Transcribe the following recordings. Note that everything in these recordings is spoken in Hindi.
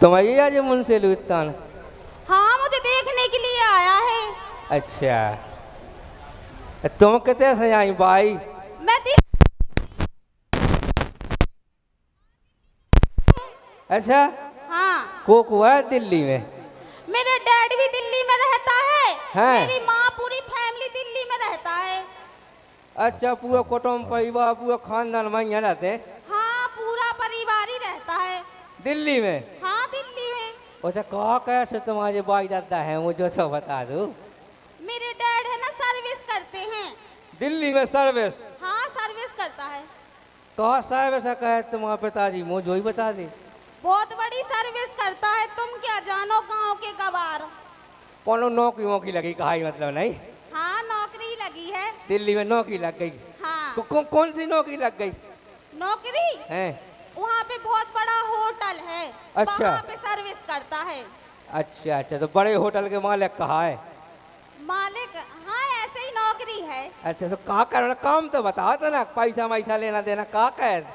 तुम आइए आज मुझसे लुत्तान। हाँ, मुझे देखने के लिए आया है। अच्छा, तुम कितने से आई भाई? मैं अच्छा, हाँ, को हुआ है दिल्ली में? मेरे डैड भी दिल्ली में रहता है। हैं? मेरी माँ पूरी फैमिली दिल्ली में रहता है। अच्छा, पूरा कुटुंब परिवार पूरा खानदान वहीं रहते हैं? हाँ, पूरा परिवार ही रहता है। दिल्ली में? हाँ, दिल्ली में। अच्छा, कहाँ कैसे तुम्हारे भाई दादा है मुझे तो बता दो। मेरे डैड है ना, सर्विस करते हैं। दिल्ली में सर्विस? हाँ, सर्विस करता है। कहाँ सर्विस है कहे तुम्हारे पिताजी मुझे ही बता दे। बहुत बड़ी सर्विस करता है, तुम क्या जानो गांव के गवार। कौन नौकरी वोकरी लगी कहा मतलब नहीं? हाँ, नौकरी लगी है। दिल्ली में नौकरी लग गई? हाँ। कौन सी नौकरी लग गई? नौकरी हैं? वहाँ पे बहुत बड़ा होटल है। अच्छा। वहाँ पे सर्विस करता है। अच्छा अच्छा, तो बड़े होटल के मालिक कहाँ है? मालिक, हाँ, ऐसे ही नौकरी है। अच्छा, तो कहाँ कर काम तो बताओ तो ना, पैसा वैसा लेना देना कहाँ कर?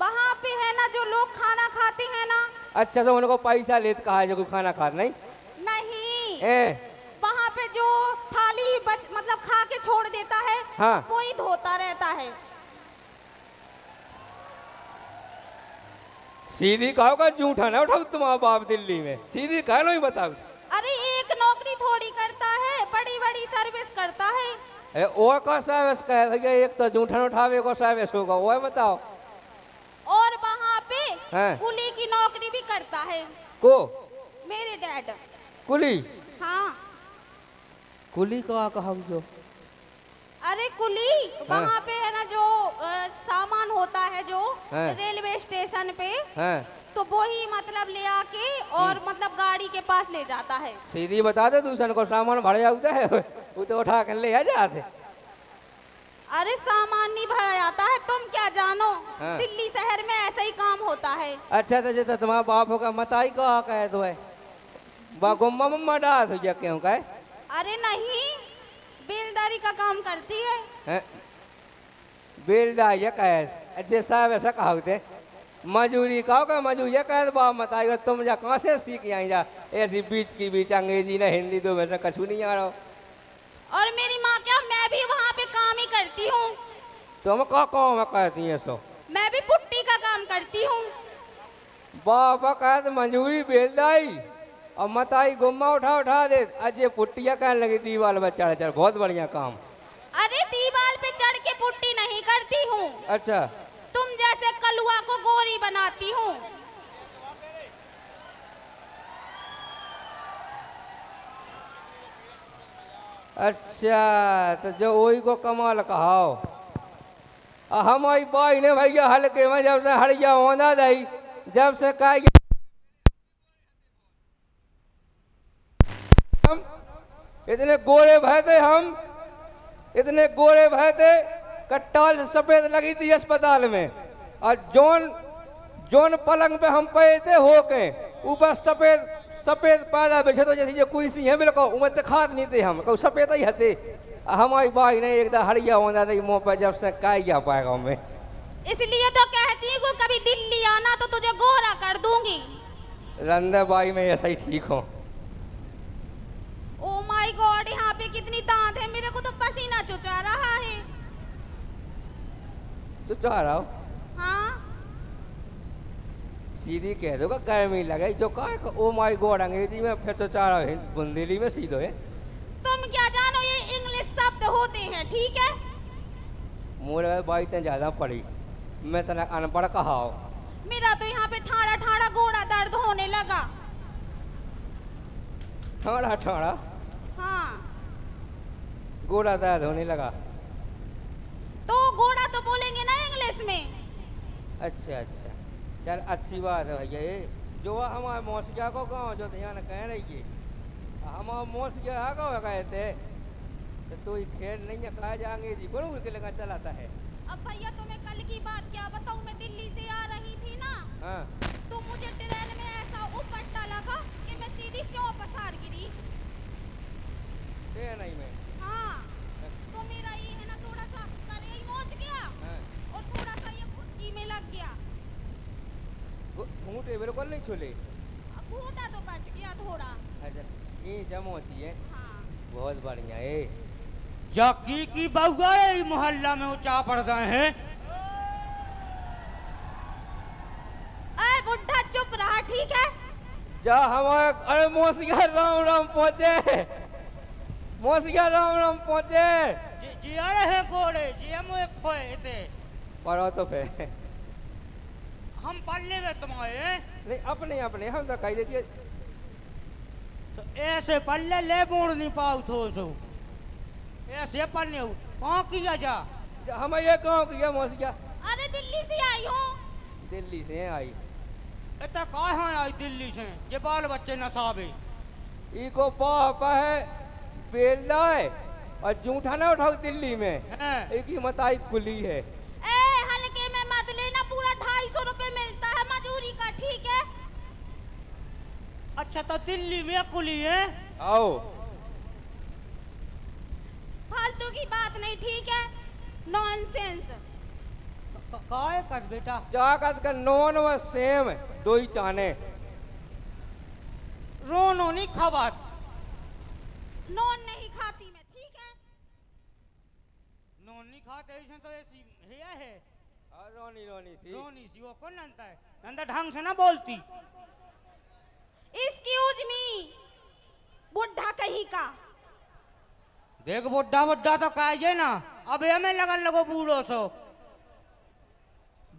वहाँ पे है ना, जो लोग खाना खाते हैं ना। अच्छा, तो उनको पैसा लेते कहा है जो कोई खाना खा नहीं? नहीं, ए वहाँ पे जो थाली मतलब खा के छोड़ देता है, हाँ। वो ही धोता रहता है। सीधी कहो का झूठा ना उठाओ तुम्हारा बाप दिल्ली में, सीधी कह लो ही बताओ। अरे एक नौकरी थोड़ी करता है, बड़ी बड़ी सर्विस करता है। ए और का सर्विस कहे भैया, एक तो झूठा उठावे को सर्विस होगा वो है बताओ। और वहाँ पे हाँ। कुली की नौकरी भी करता है को मेरे डैड। कुली? हाँ। कुली का कहा जो? अरे कुली वहाँ पे है ना, जो सामान होता है जो हाँ। रेलवे स्टेशन पे, हाँ। तो वो ही मतलब ले आके और मतलब गाड़ी के पास ले जाता है। सीधी बता दे, दूसरे को सामान भरे होता है वो तो उठा कर ले आ जाते। अरे सामान नहीं भरा जाता है, तुम क्या जानो। हाँ। दिल्ली शहर में ऐसा ही काम होता है। अच्छा, तो जैसे तुम्हारा बाप होगा मताई कहा कहे तो है बा गुम्मा मुम्मा डाल हो क्यों कहे? अरे नहीं, बेलदारी का काम करती है। बेलदा ये कहे? अच्छा साहब ऐसा कहा होते मजूरी कहो का मजूरी ये कहे बाप मताई तुम जा कहाँ से सीख आई जा ऐसी बीच की बीच अंग्रेजी ना हिंदी तो वैसे कछू नहीं आ रहा। और मेरी माँ क्या, मैं भी वहाँ पे काम ही करती हूँ। तुम कहाँ काम कहती है सो? मैं भी पुट्टी का काम करती हूँ। बाबा कहे तो मजूरी बेलदाई और मताई गुम्मा उठा उठा दे। अजय पुट्टिया कहने लगी दीवार पर चढ़ चढ़, बहुत बढ़िया काम। अरे दीवार पे चढ़ के पुट्टी नहीं करती हूँ, अच्छा, तुम जैसे कलुआ को गोरी बनाती हूँ। अच्छा, तो जो वही को कमाल कहाओ। हमारी बाई ने भैया हल्के में जब से हड़िया होना दई, जब से कह हम इतने गोरे भय थे, हम इतने गोरे भय थे कट्टाल सफेद लगी थी अस्पताल में। और जोन जोन पलंग पे हम पे थे होके ऊपर सफेद सफेद पैदा बिछे तो जैसे कोई सी है बिल्कुल उमर तो खाद नहीं थे, हम कहूँ सफेद ही हते। हमारी बाई ने एकदम हड़िया होना था मुँह पर, जब से क्या क्या पाएगा मैं। इसलिए तो कहती हूँ कभी दिल्ली आना तो तुझे गोरा कर दूंगी। रंदे बाई में ऐसा ही ठीक हो। ओ माय गॉड, यहाँ पे कितनी दांत है, मेरे को तो पसीना चुचा रहा है। तो चाह रहा हो हाँ, सीधी कह दो गर्मी लगे जो कहा ओ माय गॉड अंग्रेजी में, फिर तो चाह रहा हो बुंदेली में सीधो है। तुम क्या जानो ये इंग्लिश शब्द होते हैं, ठीक है। मोरे बाई इतने ज्यादा पढ़ी, मैं तना अनपढ़ कहा हो। मेरा तो यहाँ पे ठाड़ा ठाड़ा गोड़ा दर्द होने लगा। ठाड़ा ठाड़ा हाँ, गोड़ा दर्द होने लगा? तो गोड़ा तो बोलेंगे ना इंग्लिश में। अच्छा अच्छा, चल अच्छी बात है भैया। ये जो हमारे मौसिया को गाँव जो ध्यान कह रही है, हमारा मौसिया आ गाँव गए थे तो ये खेल नहीं है कहा जाएंगे जी बड़ू के लगा चलाता है। अब भैया तुम्हें कल की बात क्या बताऊँ, मैं दिल्ली से आ रही थी ना। हाँ। तो मुझे ट्रेन में ऐसा उपट्टा लगा कि मैं सीधी स्यों पसार गिरी। नहीं में? हाँ, तो मेरा ये है ना थोड़ा सा करेई मोच गया। हाँ। और थोड़ा सा ये घुटकी में लग गया। घूंटे बिल्कुल नहीं छूले? फूटा तो बच गया थोड़ा। अच्छा ये जमोती है, हाँ। बहुत बढ़िया है। जाकी की बउआ है मोहल्ला में ऊंचा पड़ गए हैं। अरे बुढ़ा चुप रहा, ठीक है? जा हमारे, अरे मौसिया राम राम पहुंचे, मौसिया राम राम पहुंचे। जी आ रहे हैं गोड़े जी, हम एक खोए थे। पढ़ो तो फिर हम पढ़ने में तुम्हारे नहीं, अपने अपने हम तो कही देती है। तो ऐसे पल्ले ले मोड़ नहीं पाऊ थो सो, ऐसे पढ़ने हो कहाँ किया जा। हम ये गाँव की है मौसिया, अरे दिल्ली से आई हूँ। दिल्ली से आई। इतना कहाँ आई दिल्ली से, ये बाल बच्चे नसाबे। इको बाप है बेला है और जूठा ना उठाओ दिल्ली में, हैं। एक ही मताई कुली है। ए हल्के में मत लेना, पूरा 250 रुपए मिलता है मजूरी का, ठीक है? अच्छा तो दिल्ली में कुली है। आओ फालतू की बात नहीं, ठीक है? नॉनसेंस। काहे कर बेटा। जागत का नॉन व सेम दो ही चाने। रोनो नहीं खबर। नॉन नहीं खाती मैं, ठीक है? नोन नहीं खाते ऐसे तो ऐसी है। रोनी रोनी सी रोनी सी वो कौन नंदा है, नंदा ढंग से ना बोलती। एक्सक्यूज मी, बुढ़ा कहीं का। देख बुड्ढा बुड्ढा तो कहिए ना, अब हमें लगन लगो बूढ़ो सो।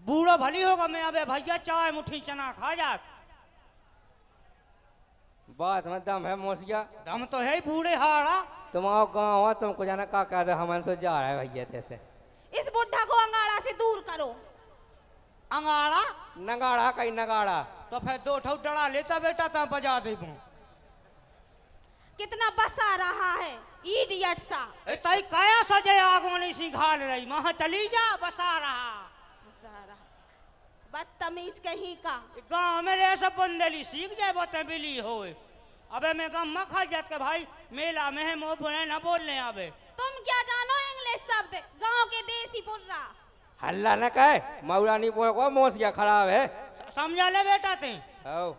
बूढ़ो भली होगा, मैं अबे भैया चाय मुट्ठी चना खा जात। बात में दम है मौसिया। दम तो है ही बूढ़े हाड़ा। तुम्हारा गाँव है, तुमको जाना का कह दे, हमारे से जा रहा है भैया जैसे। इस बुढ़ा को अंगाड़ा से दूर करो। अंगाड़ा नगाड़ा कहीं नगाड़ा। तो फिर दो ठो डड़ा लेता बेटा तो बजा दे। कितना बसा रहा है इडियट सा। तई कया सजे आगवानी सी घाल रही, वहां चली जा बसा रहा। बदतमीज कहीं का। गाँव में रे सब बंदेली सीख जाए बोते बिली होए। अबे मैं गाँव में खा जात के भाई मेला में है मुँह बुने ना बोलने आवे। तुम क्या जानो इंग्लिश शब्द, गांव के देसी पुर्रा। हल्ला न कहे, मऊरानी बोल को मौसिया खराब है। समझा ले बेटा ते। आओ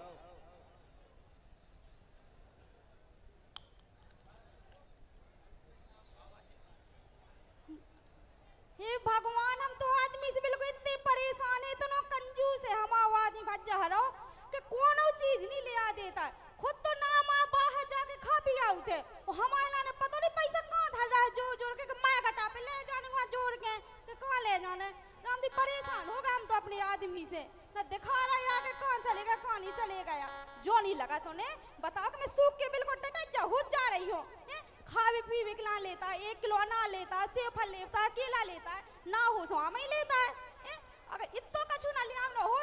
हे भगवान, हम तो आदमी से बिल्कुल इतने परेशान है, इतना कंजूस है हम आदमी भज्जहरो कि कोनो चीज नहीं ले आ देता है। खुद तो ना माँ बाहर जाके खा पी आऊ थे, हमारा ने पता नहीं पैसा कहाँ धर रहा है जोड़ जोड़ के, मैं घटा पे ले जाने वहाँ जोड़ के कहाँ ले जाने। राम दी परेशान हो गए हम तो अपने आदमी से, ना दिखा रहा है आगे कहाँ चलेगा कहाँ नहीं चलेगा। यार जो नहीं लगा तो ने बताओ कि मैं सूख के बिल्कुल टटक जा रही हूँ। खावे पीवे के ना लेता है, 1 किलो अनार लेता है, सेब फल लेता है, केला लेता है, ना हो सो हमें लेता है। अगर इतो कछु ना लिया ना हो